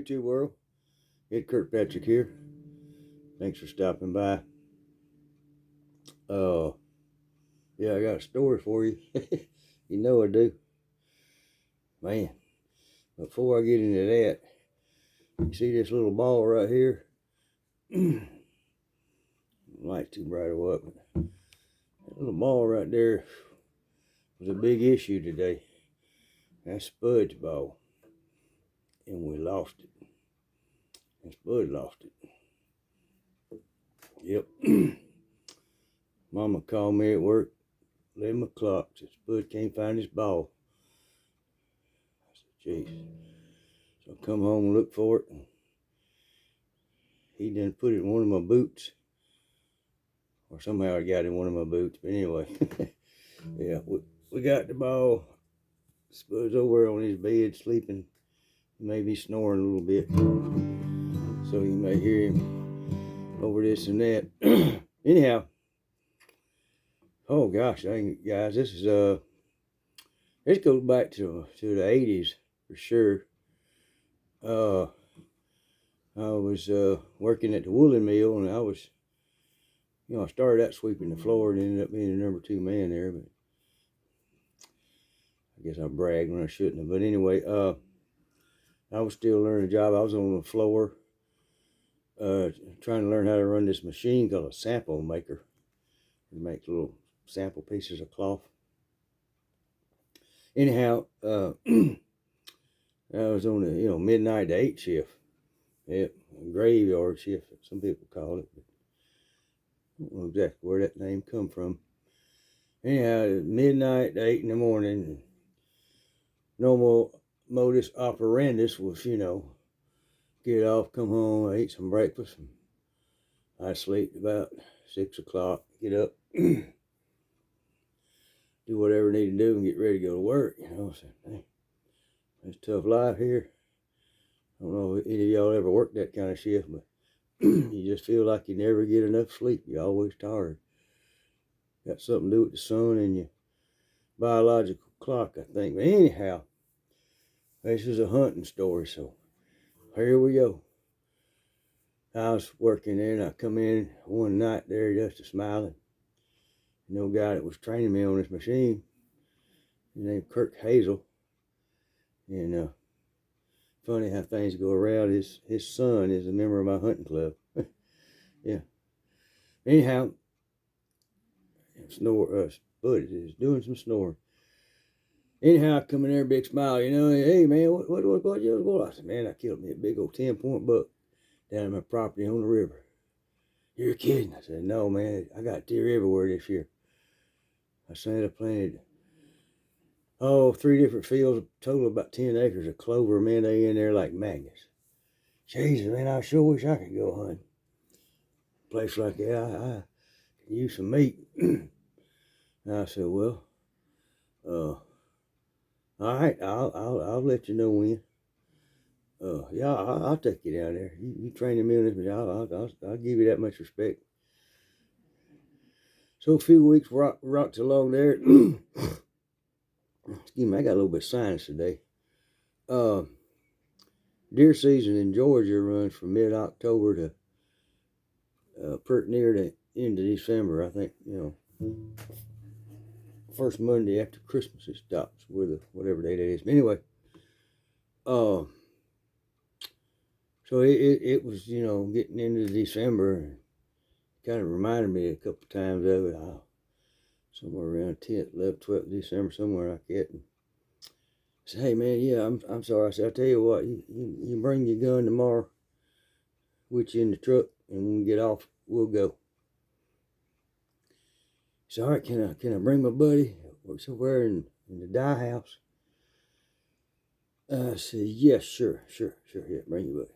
YouTube world. Ed Kirkpatrick here. Thanks for stopping by. Yeah, I got a story for you. You know I do. Man, before I get into that, you see this little ball right here? Light too bright or what, but that little ball right there was a big issue today. That's Spud's ball. And we lost it. And Spud lost it. Yep. Mama called me at work, 11 o'clock, said Spud can't find his ball. I said, jeez. So I come home and look for it. And he done put it in one of my boots. Or somehow I got it in one of my boots. But anyway, yeah, we got the ball. Spud's over on his bed sleeping. He may be snoring a little bit. So you may hear him over this and that. Anyhow. Oh gosh, guys, this is this goes back to the 80s for sure. I was working at the woolen mill, and I was, I started out sweeping the floor and ended up being the number 2 man there, but I guess I bragged when I shouldn't have. But anyway, I was still learning a job. I was on the floor trying to learn how to run this machine called a sample maker. It makes little sample pieces of cloth. Anyhow, I was on the midnight to 8 shift. Yep, graveyard shift, some people call it. But I don't know exactly where that name come from. Anyhow, midnight to 8 in the morning. Normal modus operandus was, get off, come home, I eat some breakfast. And I sleep about 6 o'clock, get up, do whatever I need to do and get ready to go to work. So, hey, it's a tough life here. I don't know if any of y'all ever worked that kind of shift, but you just feel like you never get enough sleep. You're always tired. Got something to do with the sun and your biological clock, I think. But anyhow, this is a hunting story, so here we go. I was working there, and I come in one night there just a smiling. No guy that was training me on this machine, his name Kirk Hazel, and funny how things go around. His son is a member of my hunting club. Yeah. Anyhow, Spud is doing some snoring. Anyhow, I come in there, big smile. Hey man, what you was going? I said, man, I killed me a big old 10-point buck down in my property on the river. You're kidding? I said, no man, I got deer everywhere this year. I said I planted 3 different fields, total about 10 acres of clover. Man, they in there like magnets. Jesus, man, I sure wish I could go hunt. Place like that, I could use some meat. And I said, well, all right, I'll let you know when. Yeah, I'll take you down there. You train me on this, but I'll give you that much respect. So a few weeks rocked along there. Excuse me, I got a little bit of sinus today. Deer season in Georgia runs from mid-October to pretty near the end of December. I think, first Monday after Christmas it stops, with whatever date it is. But anyway, so it was, getting into December, and kind of reminded me a couple times of it. Somewhere around 10th, 11th, 12th December, somewhere like that. And I said, hey man, yeah, I'm sorry. I said, I'll tell you what, you bring your gun tomorrow with you in the truck, and when we get off, we'll go. He said, all right, can I bring my buddy? Works over in the dye house. I said, yeah, sure, yeah, bring your buddy.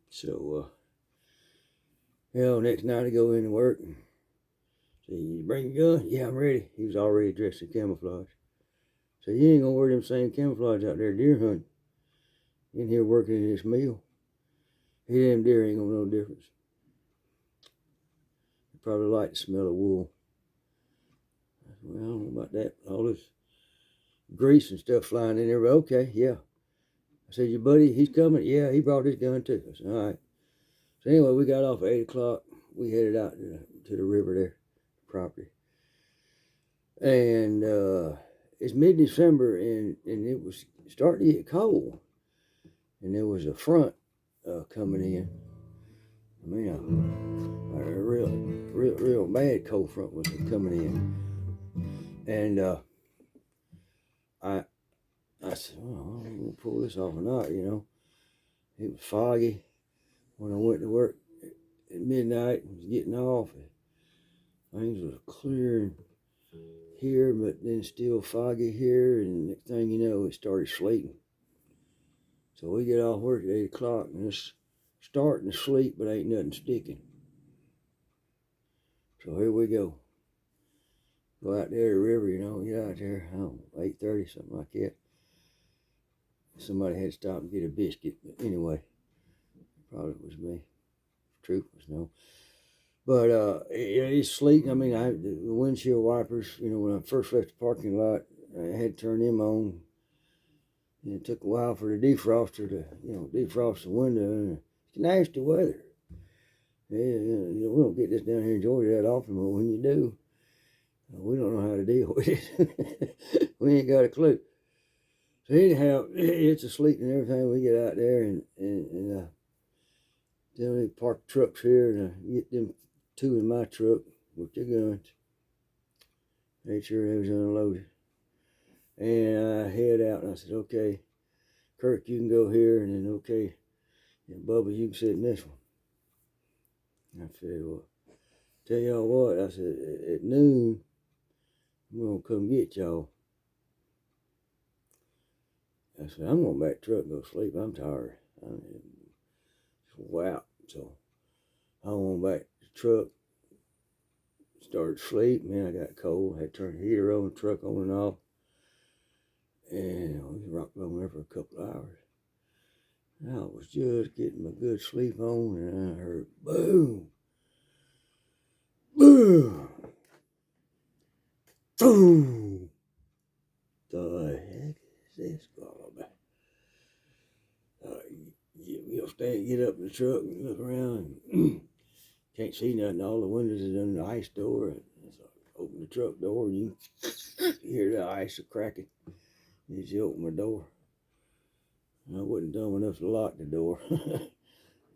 So, next night I go into work and say, you bring your gun? Yeah, I'm ready. He was already dressed in camouflage. So you ain't gonna wear them same camouflage out there deer hunting. In here working in this mill. Them deer ain't gonna know the difference. They probably like the smell of wool. Well, I don't know about that. All this grease and stuff flying in there, but okay, yeah. I said, your buddy, he's coming? Yeah, he brought his gun too. I said, all right. So anyway, we got off at 8 o'clock. We headed out to the river there, property. And it's mid-December, and it was starting to get cold. And there was a front coming in. I mean, a real bad cold front was coming in. And I said, well, I'm going to pull this off or not, you know. It was foggy when I went to work at midnight and was getting off. Things was clear here, but then still foggy here. And next thing you know, it started sleeting. So we get off work at 8 o'clock, and it's starting to sleep, but ain't nothing sticking. So here we go. Go out there to the river, you know, get out there, I don't know, 8:30, something like that. Somebody had to stop and get a biscuit. But anyway, probably was me. Truth was no. But it's sleeting. I mean, the windshield wipers, you know, when I first left the parking lot, I had to turn them on. And it took a while for the defroster to, you know, defrost the window. And it's nasty weather. Yeah, you know, we don't get this down here in Georgia that often, but when you do, we don't know how to deal with it. We ain't got a clue. So anyhow, it's asleep and everything. We get out there and then we park trucks here and get them two in my truck with their guns. Made sure they was unloaded. And I head out and I said, okay, Kirk, you can go here, and then okay, and Bubba, you can sit in this one. I said, well, tell y'all what, I said, at noon, I'm gonna come get y'all. I said, I'm going back to the truck and go to sleep. I'm tired. I'm wow. So I went back to the truck, started to sleep. Man, I got cold. I had to turn the heater on, the truck on and off. And we rocked on there for a couple of hours. And I was just getting my good sleep on, and I heard boom, boom, boom. The heck is this going about? You'll stand, get up in the truck and look around and can't see nothing. All the windows is in the ice door. So open the truck door and you hear the ice cracking as you open the door. I wasn't dumb enough to lock the door.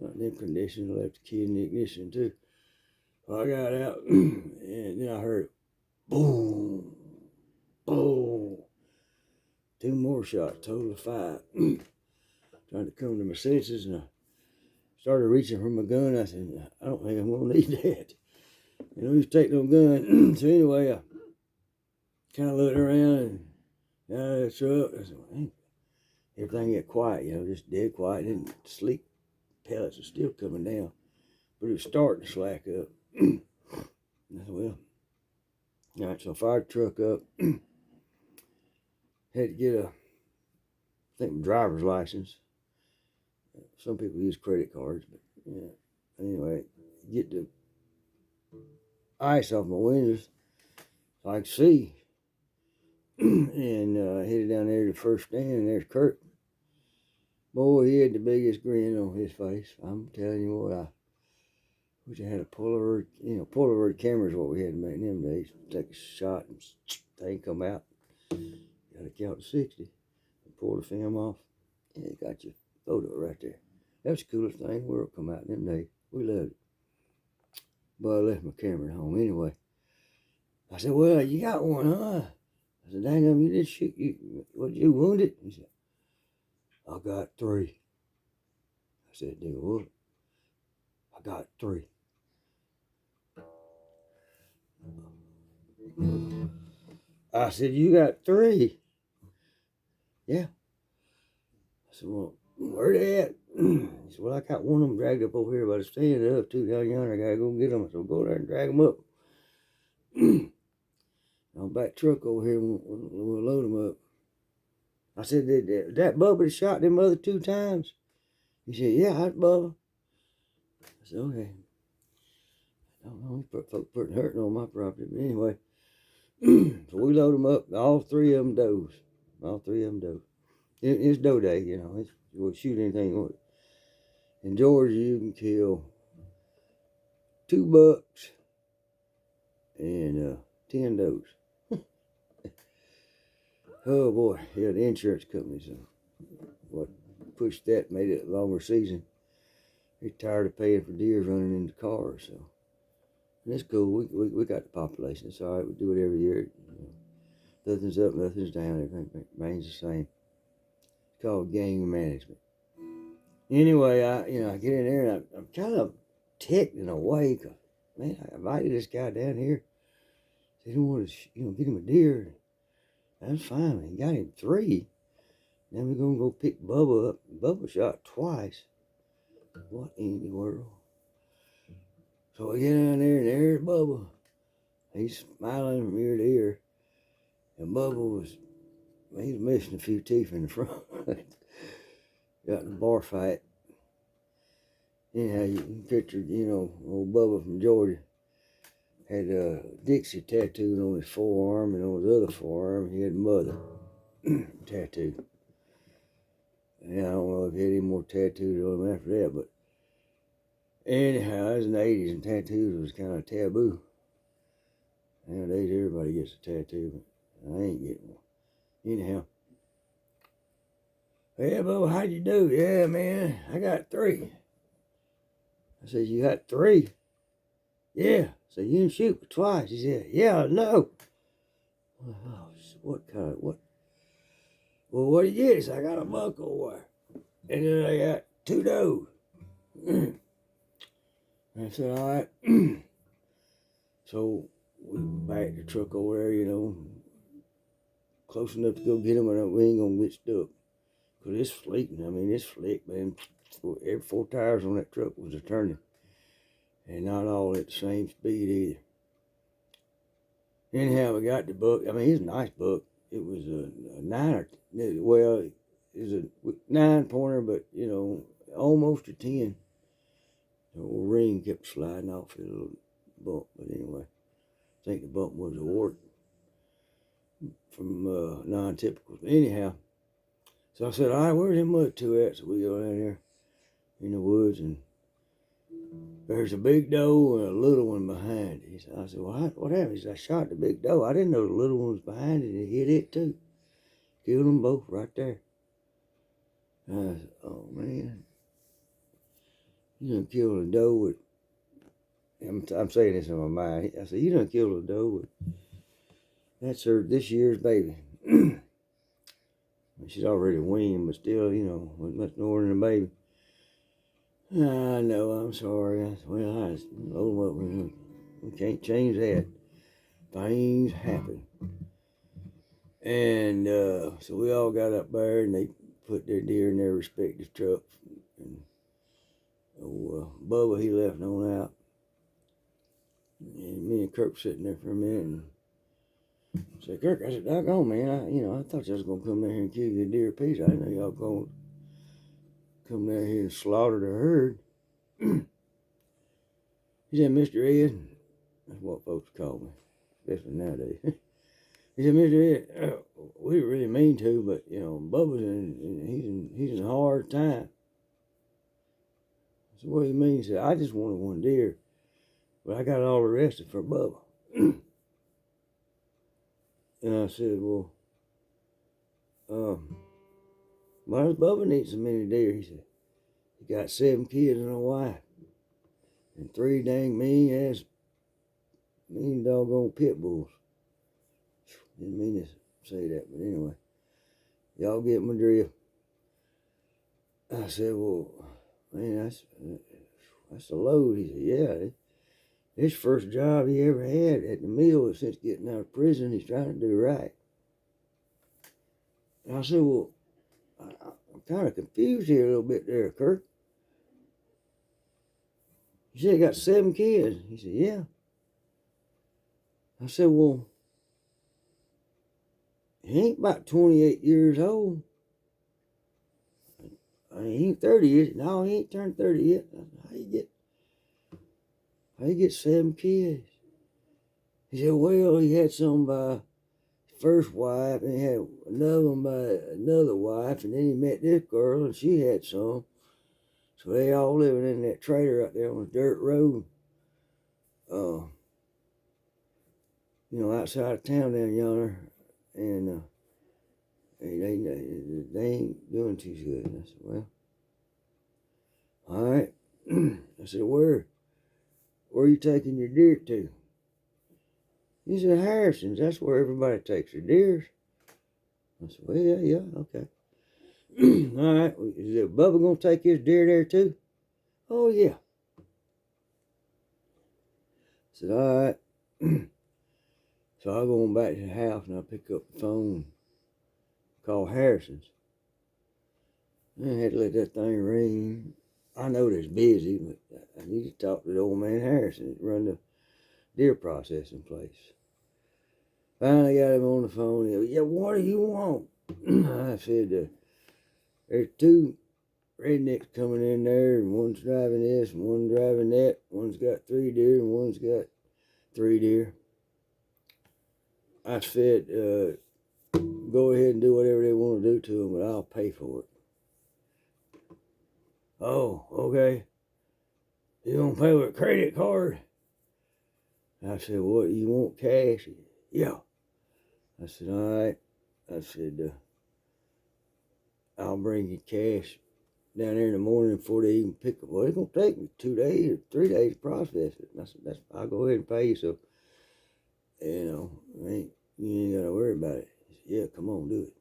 Not in them conditions. I left the key in the ignition too. So I got out and then I heard boom, boom. 2 more shots, total of 5. Trying to come to my senses, and I started reaching for my gun. I said, I don't think I'm going to need that. You know, you take no gun. So anyway, I kind of looked around and got out of the truck. I said, well, everything got quiet, you know, just dead quiet. And sleep pellets are still coming down, but it was starting to slack up. I said, well, all right, so I fired the truck up. Had to get my driver's license. Some people use credit cards, but yeah. Anyway, get the ice off my windows so I could see. And headed down there to the first stand, and there's Kurt. Boy, he had the biggest grin on his face. I'm telling you what, I wish I had a Polaroid, Polaroid camera is what we had to make in them days. Take a shot and thing come out. Got to count to 60 and pull the film off. And it got your photo right there. That was the coolest thing in the world come out in them days. We loved it. But I left my camera at home anyway. I said, well, you got one, huh? I said, dang, you did shoot. What, you wounded? He said, I got 3. I said, dude, what? I got 3. I said, you got 3? Yeah. I said, well, where they at? He said, well, I got one of them dragged up over here by the stand. The other 2 down yonder. I got to go get them. So go there and drag them up. On back truck over here, we'll load them up. I said, that Bubba that shot them other 2 times? He said, yeah, that's Bubba. I said, okay. I don't know, folks putting hurting on my property. But anyway, so we load them up. All 3 of them dove. It's doe day, you know. We'll shoot anything. In Georgia, you can kill 2 bucks and 10 does. Oh boy, yeah, the insurance companies what pushed that, made it a longer season. They're tired of paying for deer running into cars, so and it's cool. We got the population. It's all right. We do it every year. Nothing's up, nothing's down. Everything remains the same. It's called game management. Anyway, I get in there and I'm kind of ticked in a way. Cause man, I invited this guy down here. He don't want to get him a deer. That's fine. He got him 3. Then we're gonna go pick Bubba up. Bubba shot twice. What in the world? So we get down there and there's Bubba. He's smiling from ear to ear. And Bubba he's missing a few teeth in the front. Got in a bar fight. Anyhow, you can picture, old Bubba from Georgia had Dixie tattooed on his forearm, and on his other forearm he had Mother tattooed. And I don't know if he had any more tattoos on him after that, but anyhow, it was in the 80s and tattoos was kind of taboo. Nowadays everybody gets a tattoo, but I ain't getting one. Anyhow. Yeah, Bubba, how'd you do? Yeah, man, I got 3. I said, you got 3? Yeah. So you didn't shoot twice? He said, yeah, no. Oh, what? Well, what did you get? He said, I got a buck over there. And then I got 2 does. I said, all right. So we backed the truck over there, close enough to go get him, and we ain't gonna get stuck. Because it's fleeting. I mean, it's slick, man. Every 4 tires on that truck was a turning. And not all at the same speed either. Anyhow, we got the buck. I mean, he's a nice buck. It was a 9 well, it was a 9-pointer, but, almost a 10. The old ring kept sliding off the little bump. But anyway, I think the bump was a wart from non-typical. Anyhow, so I said, all right, where's them other 2 at? So we go down there in the woods, and there's a big doe and a little one behind it. I said, well, what happened? He said, I shot the big doe. I didn't know the little one was behind it, and it hit it too. Killed them both right there. I said, oh, man. You done killed a doe with, I'm saying this in my mind. I said, you done killed a doe with, that's this year's baby. She's already weaned, but still, wasn't much more than a baby. I know, I'm sorry. I just load them up. We can't change that. Things happen. And so we all got up there, and they put their deer in their respective trucks. And Bubba, he left on out. And me and Kirk sitting there for a minute. And I said, Kirk, I said, doggone, man, I thought you was going to come down here and kill your deer piece. I didn't know y'all going to come down here and slaughter the herd. He said, Mr. Ed, that's what folks call me, especially nowadays. He said, Mr. Ed, we didn't really mean to, but, Bubba's he's in a hard time. I said, what do you mean? He said, I just wanted 1 deer, but I got it all arrested for Bubba. And I said, well, why does Bubba need so many deer? He said, he got 7 kids and a wife, and 3 dang mean doggone pit bulls. Didn't mean to say that, but anyway, y'all get my drift. I said, well, man, that's a load. He said, yeah, his first job he ever had at the mill since getting out of prison. He's trying to do right. And I said, well, I'm kind of confused here a little bit there, Kirk. He said he got 7 kids. He said, yeah. I said, well, he ain't about 28 years old. I mean, he ain't 30 yet. No, he ain't turned 30 yet. How you get 7 kids? He said, well, he had some by first wife, and he had another one by another wife, and then he met this girl, and she had some. So they all living in that trailer out there on the dirt road. Outside of town down yonder, and they ain't doing too good. And I said, well, all right. I said, where are you taking your deer to? He said, Harrison's. That's where everybody takes their deers. I said, well, yeah, okay. All right. Is Bubba gonna take his deer there too? Oh yeah. I said, all right. So I go on back to the house and I pick up the phone, call Harrison's. And I had to let that thing ring. I know they're busy, but I need to talk to the old man Harrison that run the deer processing place. Finally got him on the phone. He goes, yeah, what do you want? I said, there's two rednecks coming in there, and one's driving this, and one's driving that. One's got 3 deer, and one's got 3 deer. I said, go ahead and do whatever they want to do to them, but I'll pay for it. Oh, okay. You gonna pay with a credit card? I said, what, you want cash? Yeah. I said, all right. I said, I'll bring you cash down there in the morning before they even pick up. Well, it's gonna take me 2 days or 3 days to process it. And I said, I'll go ahead and pay you, so you ain't gotta worry about it. He said, yeah, come on, do it.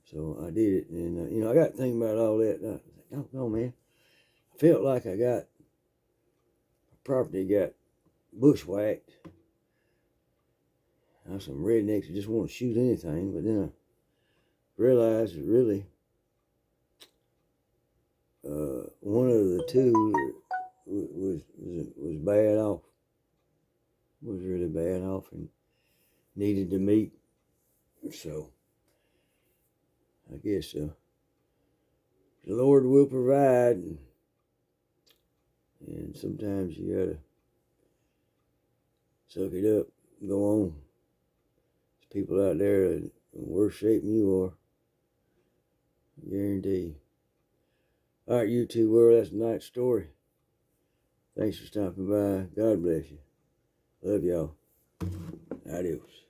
So I did it, and I got to thinking about all that. And I was like, oh no, man, I felt like my property got bushwhacked. Some rednecks that just want to shoot anything, but then I realized that really one of the two was bad off, was really bad off, and needed the meat. So I guess the Lord will provide, and sometimes you gotta suck it up and go on. There's people out there in worse shape than you are, I guarantee. All right, YouTube world, that's tonight's story. Thanks for stopping by. God bless you. Love y'all. Adios.